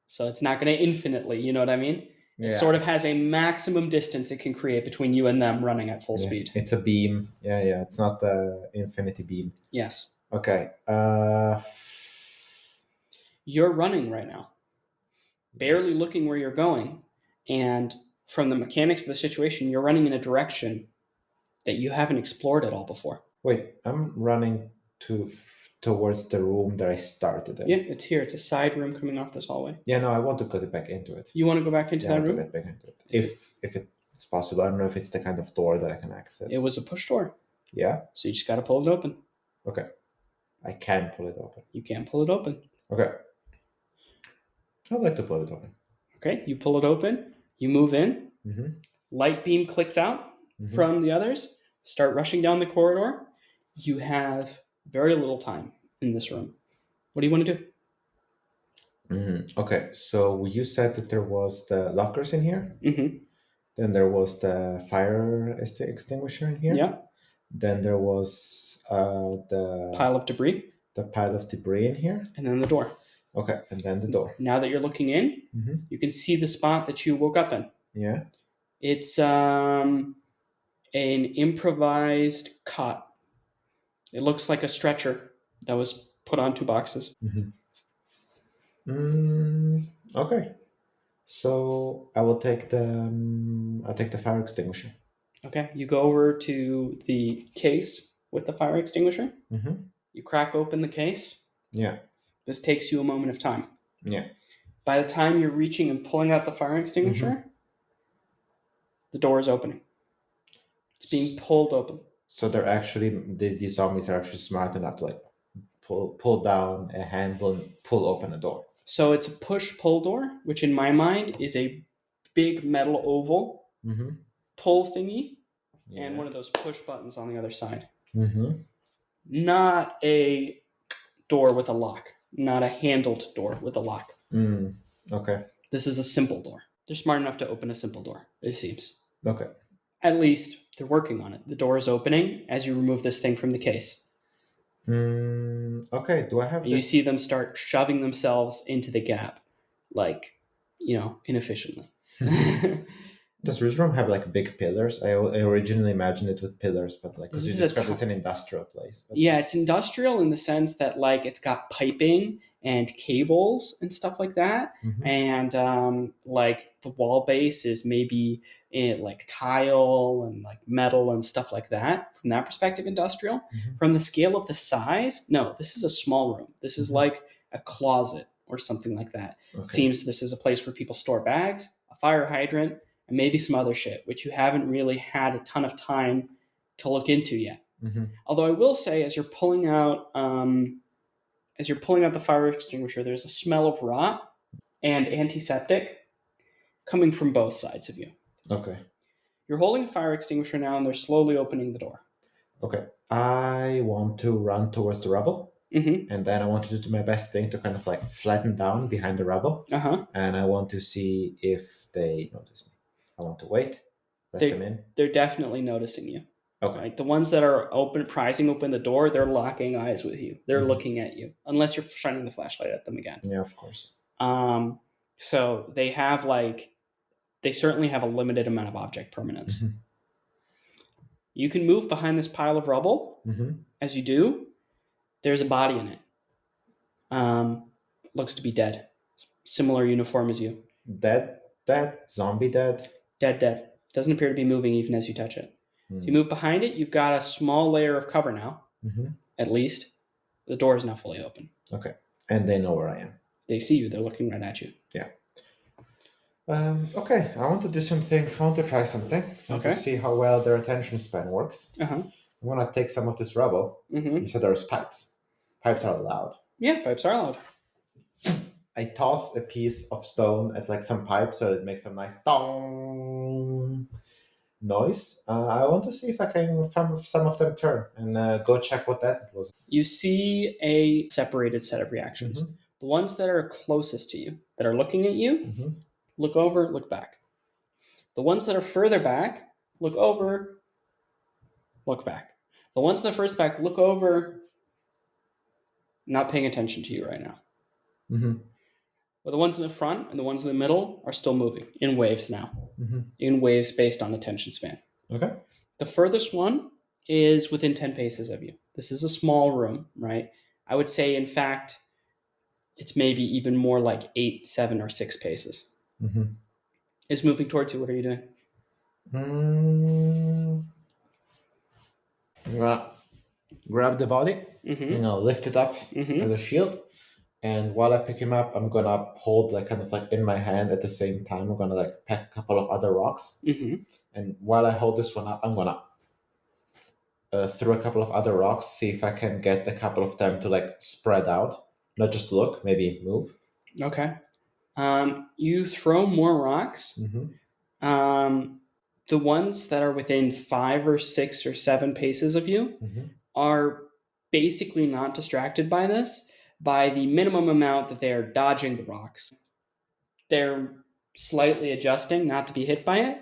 So it's not going to infinitely, you know what I mean? Yeah. It sort of has a maximum distance it can create between you and them running at full speed. It's a beam. Yeah. It's not the infinity beam. Yes. Okay. You're running right now, barely looking where you're going. And from the mechanics of the situation, you're running in a direction that you haven't explored at all before. Wait, I'm running towards the room that I started in. Yeah, it's here. It's a side room coming off this hallway. Yeah, no, I want to get back into it. You want to go back into that room? Get back into it. If it's possible. I don't know if it's the kind of door that I can access. It was a push door. Yeah? So you just got to pull it open. Okay. I can pull it open. You can pull it open. Okay. I'd like to pull it open. Okay, you pull it open. You move in. Light beam clicks out from the others. Start rushing down the corridor. You have very little time in this room. What do you want to do? Okay, so you said that there was the lockers in here. Then there was the fire extinguisher in here. Yeah. Then there was the pile of debris. The pile of debris in here. And then the door. Okay, and then the door. Now that you're looking in, you can see the spot that you woke up in. Yeah. It's an improvised cot. It looks like a stretcher that was put on 2 boxes. Okay. So I will take I'll take the fire extinguisher. Okay, you go over to the case with the fire extinguisher. Mm-hmm. You crack open the case. Yeah. This takes you a moment of time. Yeah. By the time you're reaching and pulling out the fire extinguisher, the door is opening. It's being pulled open. So they're actually these zombies are actually smart enough to like pull down a handle and pull open a door. So it's a push-pull door, which in my mind is a big metal oval pull thingy, and one of those push buttons on the other side. Not a door with a lock. Not a handled door with a lock. Okay. This is a simple door. They're smart enough to open a simple door, it seems. Okay. At least they're working on it. The door is opening as you remove this thing from the case. Okay, do I have You see them start shoving themselves into the gap, like, inefficiently. Does this room have like big pillars? I originally imagined it with pillars, but like because you described it's an industrial place. But... Yeah, it's industrial in the sense that like it's got piping and cables and stuff like that, and like the wall base is maybe like tile and like metal and stuff like that. From that perspective, industrial. From the scale of the size, no, this is a small room. This is like a closet or something like that. Okay. It seems this is a place where people store bags, a fire hydrant, and maybe some other shit, which you haven't really had a ton of time to look into yet. Although I will say, as you're pulling out the fire extinguisher, there's a smell of rot and antiseptic coming from both sides of you. Okay. You're holding a fire extinguisher now, and they're slowly opening the door. Okay. I want to run towards the rubble. And then I want to do my best thing to kind of like flatten down behind the rubble. And I want to see if they notice me. I want to wait, let them in. They're definitely noticing you. Okay. Right? The ones that are prizing open the door, they're locking eyes with you. They're looking at you, unless you're shining the flashlight at them again. Yeah, of course. So they certainly have a limited amount of object permanence. You can move behind this pile of rubble. As you do, there's a body in it. Looks to be dead. Similar uniform as you. Dead? Zombie dead? Dead. Doesn't appear to be moving even as you touch it. So you move behind it, you've got a small layer of cover now, at least. The door is now fully open. Okay. And they know where I am. They see you. They're looking right at you. Yeah. Okay. I want to do something. I want to try something. I want to see how well their attention span works. I'm going to take some of this rubble. You said there's pipes. Pipes are loud. Yeah, pipes are loud. I toss a piece of stone at like some pipe so it makes a nice dong noise. I want to see if I can some of them turn and go check what that was. You see a separated set of reactions. The ones that are closest to you, that are looking at you, look over, look back. The ones that are further back, look over, look back. The ones that are first back, look over, not paying attention to you right now. But the ones in the front and the ones in the middle are still moving in waves now. In waves based on attention span. Okay. The furthest one is within 10 paces of you. This is a small room, right? I would say, in fact, it's maybe even more like 8, 7, or 6 paces. It's moving towards you. What are you doing? Grab the body, lift it up as a shield. And while I pick him up, I'm going to hold like kind of like in my hand at the same time. I'm going to like pack a couple of other rocks. And while I hold this one up, I'm going to throw a couple of other rocks, see if I can get a couple of them to like spread out. Not just look, maybe move. Okay. You throw more rocks. The ones that are within 5 or 6 or 7 paces of you are basically not distracted by this. By the minimum amount that they're dodging the rocks. They're slightly adjusting not to be hit by it,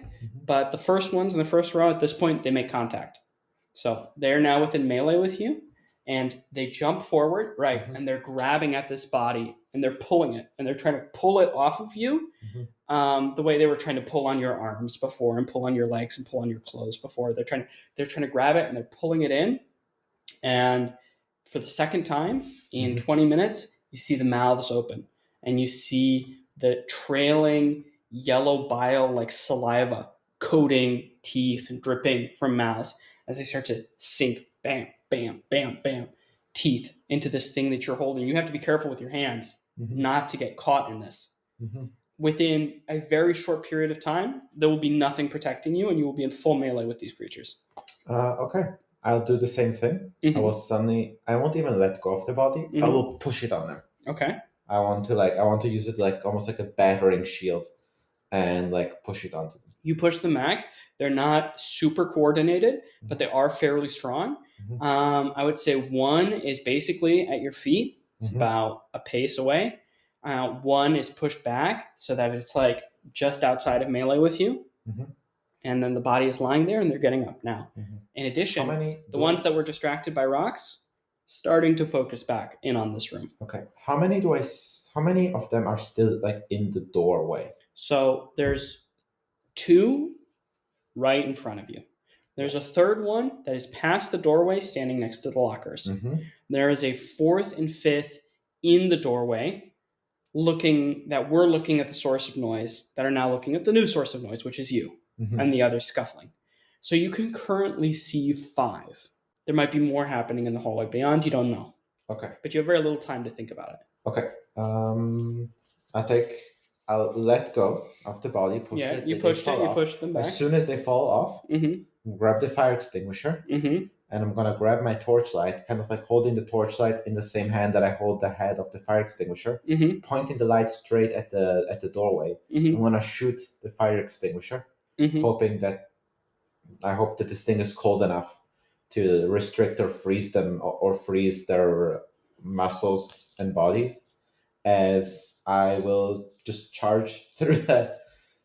but the first ones in the first row at this point, they make contact. So they're now within melee with you, and they jump forward, and they're grabbing at this body, and they're pulling it, and they're trying to pull it off of you the way they were trying to pull on your arms before and pull on your legs and pull on your clothes before. They're trying to grab it, and they're pulling it in, and for the second time in 20 minutes, you see the mouths open and you see the trailing yellow bile like saliva coating teeth and dripping from mouths as they start to sink, bam, bam, bam, bam, teeth into this thing that you're holding. You have to be careful with your hands not to get caught in this. Within a very short period of time, there will be nothing protecting you, and you will be in full melee with these creatures. Okay, I'll do the same thing. I won't even let go of the body. I will push it on them. Okay. I want to use it like almost like a battering shield, and like push it onto them. You push them back. They're not super coordinated, but they are fairly strong. I would say one is basically at your feet. It's about a pace away. One is pushed back so that it's like just outside of melee with you. And then the body is lying there and they're getting up now. In addition, the ones that were distracted by rocks starting to focus back in on this room. Okay. How many of them are still like in the doorway? So there's 2 right in front of you. There's a third one that is past the doorway standing next to the lockers. There is a 4th and 5th in the doorway we're looking at the source of noise that are now looking at the new source of noise, which is you and the others scuffling. So you can currently see 5. There might be more happening in the hallway beyond. You don't know. Okay. But you have very little time to think about it. Okay. I'll let go of the body, push it. You push them back. As soon as they fall off, grab the fire extinguisher, and I'm going to grab my torchlight, kind of like holding the torchlight in the same hand that I hold the head of the fire extinguisher, pointing the light straight at the doorway. I'm going to shoot the fire extinguisher, hoping that this thing is cold enough to restrict or freeze them or freeze their muscles and bodies, as I will just charge through the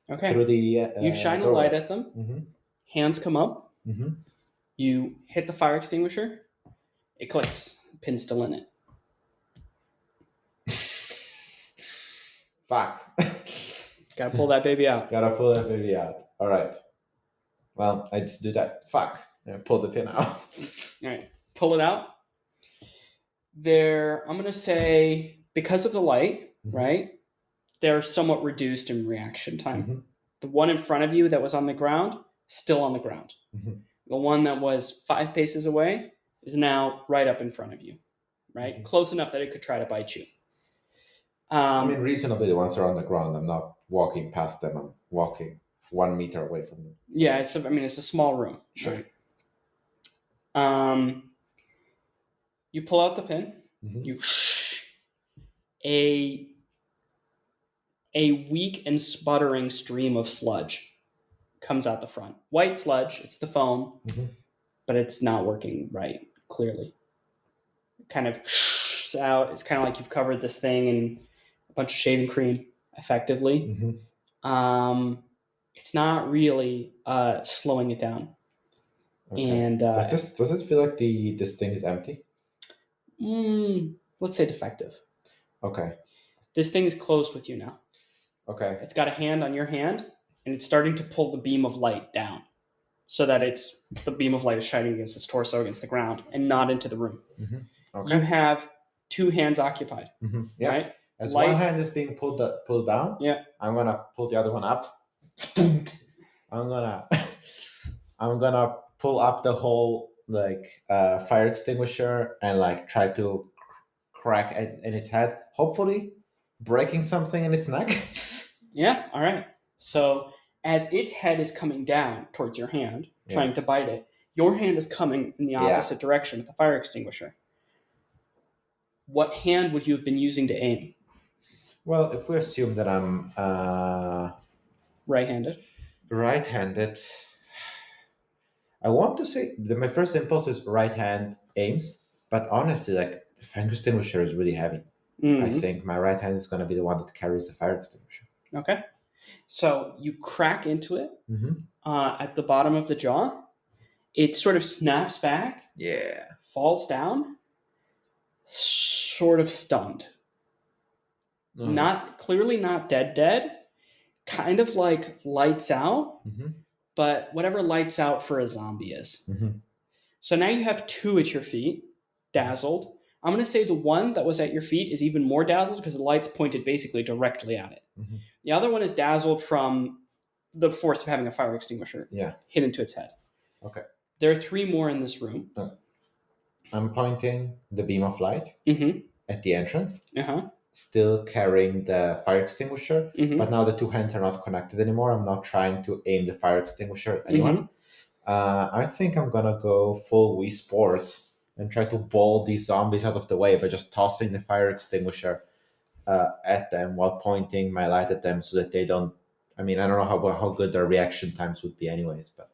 you shine doorway. a light at them. Hands come up. You hit the fire extinguisher. It clicks. Pin's still in it. Fuck. Gotta pull that baby out. All right. Well, I just do that. Fuck. I pull the pin out. All right. Pull it out. I'm going to say, because of the light, right, they're somewhat reduced in reaction time. The one in front of you that was on the ground, still on the ground. The one that was 5 paces away is now right up in front of you, right? Close enough that it could try to bite you. I mean, reasonably, the ones that are on the ground, I'm not walking past them. I'm walking 1 meter away from them. Yeah, it's a small room. Sure. Right? You pull out the pin. You a weak and sputtering stream of sludge comes out the front. White sludge, it's the foam, but it's not working right, clearly. It kind of out. It's kind of like you've covered this thing in a bunch of shaving cream, effectively. It's not really slowing it down. Okay. And does it feel like this thing is empty? Let's say defective. Okay. This thing is closed with you now. Okay. It's got a hand on your hand, and it's starting to pull the beam of light down so that the beam of light is shining against its torso, against the ground, and not into the room. Okay. You have 2 hands occupied. Yeah. Right? As one hand is being pulled down, I'm gonna pull the other one up. I'm gonna pull up the whole fire extinguisher and try to crack in its head, hopefully breaking something in its neck. Yeah, all right. So as its head is coming down towards your hand, trying to bite it, your hand is coming in the opposite direction with the fire extinguisher. What hand would you have been using to aim? Well, if we assume that I'm right-handed, I want to say that my first impulse is right hand aims, but honestly, the fire extinguisher is really heavy. I think my right hand is going to be the one that carries the fire extinguisher. Okay. So you crack into it at the bottom of the jaw. It sort of snaps back. Yeah. Falls down. Sort of stunned. Clearly not dead. Kind of like lights out. But whatever lights out for a zombie is. So now you have 2 at your feet, dazzled. I'm going to say the one that was at your feet is even more dazzled because the light's pointed basically directly at it. Mm-hmm. The other one is dazzled from the force of having a fire extinguisher hit into its head. Okay. There are 3 more in this room. I'm pointing the beam of light at the entrance, Uh-huh. still carrying the fire extinguisher, Mhm. but now the 2 hands are not connected anymore. I'm not trying to aim the fire extinguisher at anyone. I think I'm going to go full Wii Sport and try to bowl these zombies out of the way by just tossing the fire extinguisher at them while pointing my light at them so that they don't... I mean, I don't know how good their reaction times would be anyways, but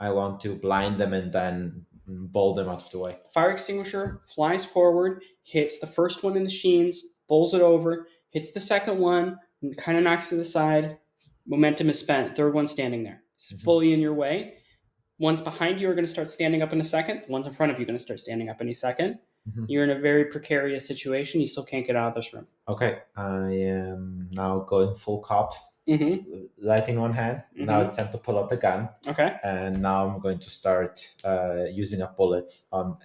I want to blind them and then bowl them out of the way. Fire extinguisher flies forward, hits the first one in the sheens, bowls it over, hits the second one, and kind of knocks to the side. Momentum is spent. Third one's standing there. It's fully in your way. Ones behind you are going to start standing up in a second. The ones in front of you are going to start standing up in a second. You're in a very precarious situation. You still can't get out of this room. Okay, I am now going full cop. Light in one hand. Now it's time to pull out the gun. Okay. And now I'm going to start using up bullets of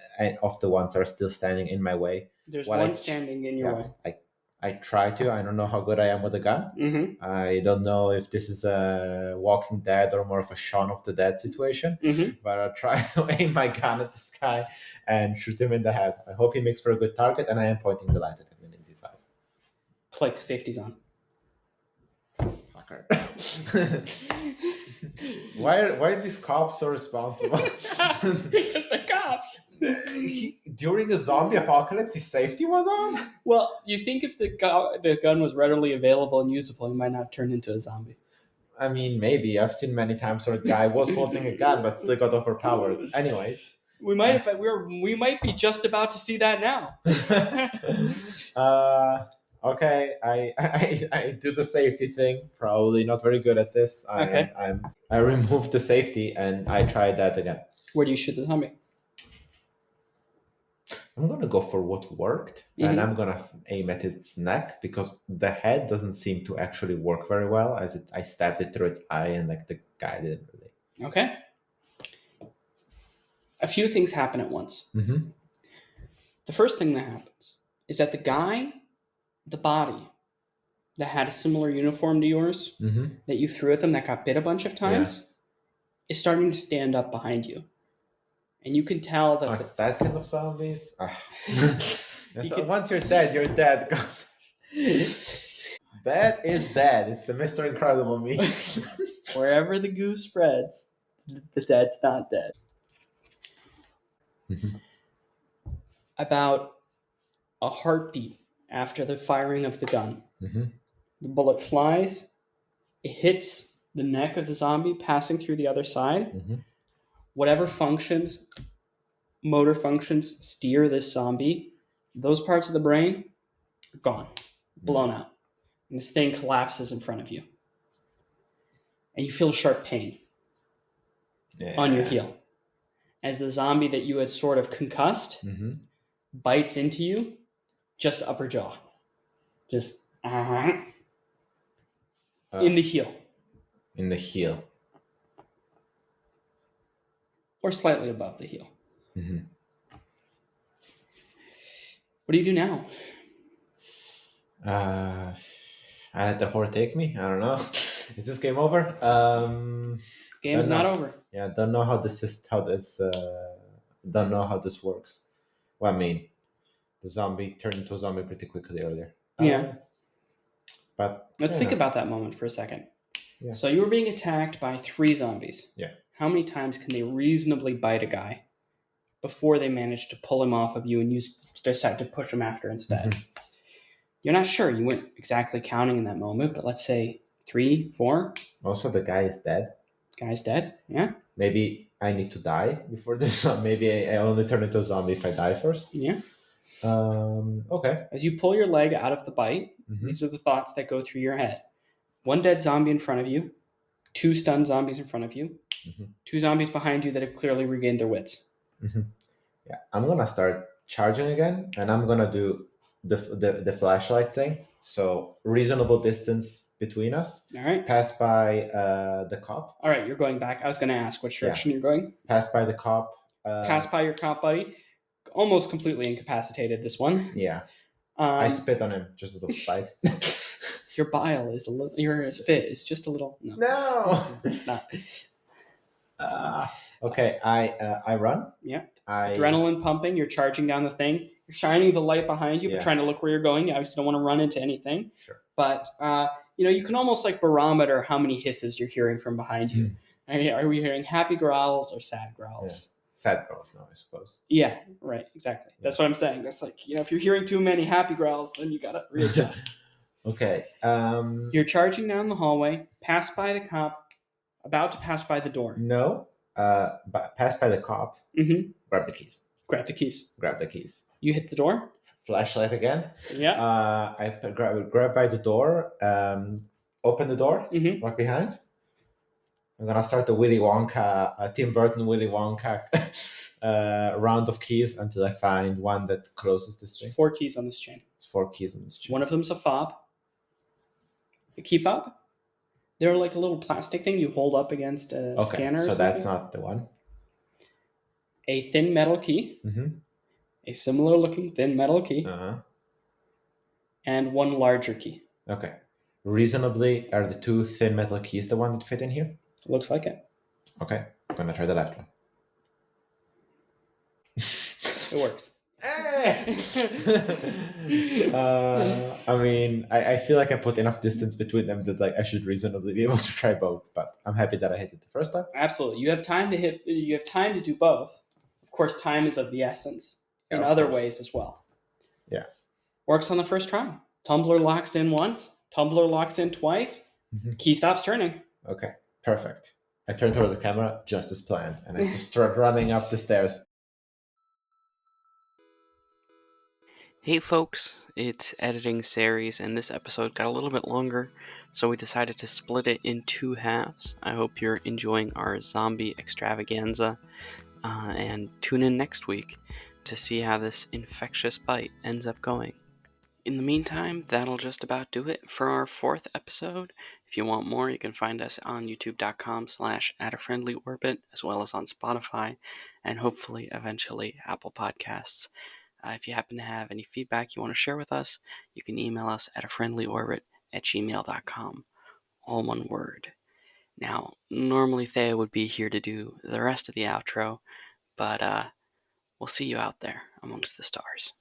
the ones that are still standing in my way. There's one standing in your way. I try to. I don't know how good I am with a gun. I don't know if this is a Walking Dead or more of a Shaun of the Dead situation. But I try to aim my gun at this guy and shoot him in the head. I hope he makes for a good target, and I am pointing the light at him in his eyes. Click. Safety's on. Fucker. Why are these cops so responsible? Because the cops. During a zombie apocalypse, his safety was on? Well, you think if the gun was readily available and usable, he might not turn into a zombie. I mean, maybe. I've seen many times where a guy was holding a gun but still got overpowered. Anyways. We might be just about to see that now. Okay, I do the safety thing. Probably not very good at this. I removed the safety and I tried that again. Where do you shoot the zombie? I'm going to go for what worked, and I'm going to aim at its neck because the head doesn't seem to actually work very well as I stabbed it through its eye and the guy didn't really. Okay. A few things happen at once. The first thing that happens is that the body that had a similar uniform to yours that you threw at them that got bit a bunch of times is starting to stand up behind you. And you can tell that... it's that kind of zombies? Once you're dead, you're dead. That is dead. It's the Mr. Incredible me. Wherever the goo spreads, the dead's not dead. About a heartbeat after the firing of the gun, the bullet flies, it hits the neck of the zombie, passing through the other side. Whatever functions, motor functions, steer this zombie, those parts of the brain are gone, blown out. And this thing collapses in front of you. And you feel sharp pain on your heel. As the zombie that you had sort of concussed bites into you, just upper jaw. Just in the heel. In the heel. Or slightly above the heel. What do you do now? I let the horror take me. I don't know. Is this game over? Game's not over. Yeah, don't know how this don't know how this works. Well, I mean, the zombie turned into a zombie pretty quickly earlier. But let's think about that moment for a second. Yeah. So you were being attacked by 3 zombies. Yeah. How many times can they reasonably bite a guy before they manage to pull him off of you and you decide to push him after instead? You're not sure. You weren't exactly counting in that moment, but let's say 3, 4. Also, the guy is dead. Guy's dead, yeah. Maybe I need to die before this. Maybe I only turn into a zombie if I die first. Yeah. Okay. As you pull your leg out of the bite, these are the thoughts that go through your head. 1 dead zombie in front of you, 2 stunned zombies in front of you, 2 zombies behind you that have clearly regained their wits. Yeah, I'm gonna start charging again, and I'm gonna do the flashlight thing. So reasonable distance between us. All right. Pass by the cop. All right, you're going back. I was going to ask which direction you're going. Pass by the cop. Pass by your cop buddy. almost completely incapacitated this one. Yeah. I spit on him just a little spite. Your bile is a little. Your spit is just a little. No. It's not. Okay, I run. Yeah. I Adrenaline pumping. You're charging down the thing. You're shining the light behind you, Yeah. but trying to look where you're going. You obviously don't want to run into anything. Sure. But you can almost like barometer how many hisses you're hearing from behind you. Are we hearing happy growls or sad growls? Sad growls, no, I suppose. Yeah, right, exactly. That's what I'm saying. That's like, if you're hearing too many happy growls, then you gotta readjust. Okay. You're charging down the hallway, pass by the cop, about to pass by the door. No. Pass by the cop. Mm-hmm. Grab the keys. Grab the keys. Grab the keys. You hit the door. Flashlight again. Yeah. I grab by the door. Open the door. Mm-hmm. Walk behind. I'm gonna start the Willy Wonka, Tim Burton Willy Wonka round of keys until I find one that closes this thing. 4 keys on this chain. It's 4 keys on this chain. One of them's a fob. A key fob. They're like a little plastic thing you hold up against a scanner. So that's not the one. A thin metal key. Mm-hmm. A similar looking thin metal key. Uh-huh. And 1 larger key. Okay. Reasonably, are the 2 thin metal keys the one that fit in here? Looks like it. Okay. I'm going to try the left one. It works. I mean, I feel like I put enough distance between them that I should reasonably be able to try both, but I'm happy that I hit it the first time. Absolutely. You have time to do both. Of course, time is of the essence in other ways as well. Yeah. Works on the first try. Tumbler locks in once, tumbler locks in twice, key stops turning. Okay, perfect. I turn toward the camera just as planned, and I just start running up the stairs. Hey folks, it's editing Ceres, and this episode got a little bit longer, so we decided to split it in 2 halves. I hope you're enjoying our zombie extravaganza, and tune in next week to see how this infectious bite ends up going. In the meantime, that'll just about do it for our 4th episode. If you want more, you can find us on youtube.com/atafriendlyorbit, as well as on Spotify, and hopefully, eventually, Apple Podcasts. If you happen to have any feedback you want to share with us, you can email us at afriendlyorbit@gmail.com. All one word. Now, normally Theia would be here to do the rest of the outro, but we'll see you out there amongst the stars.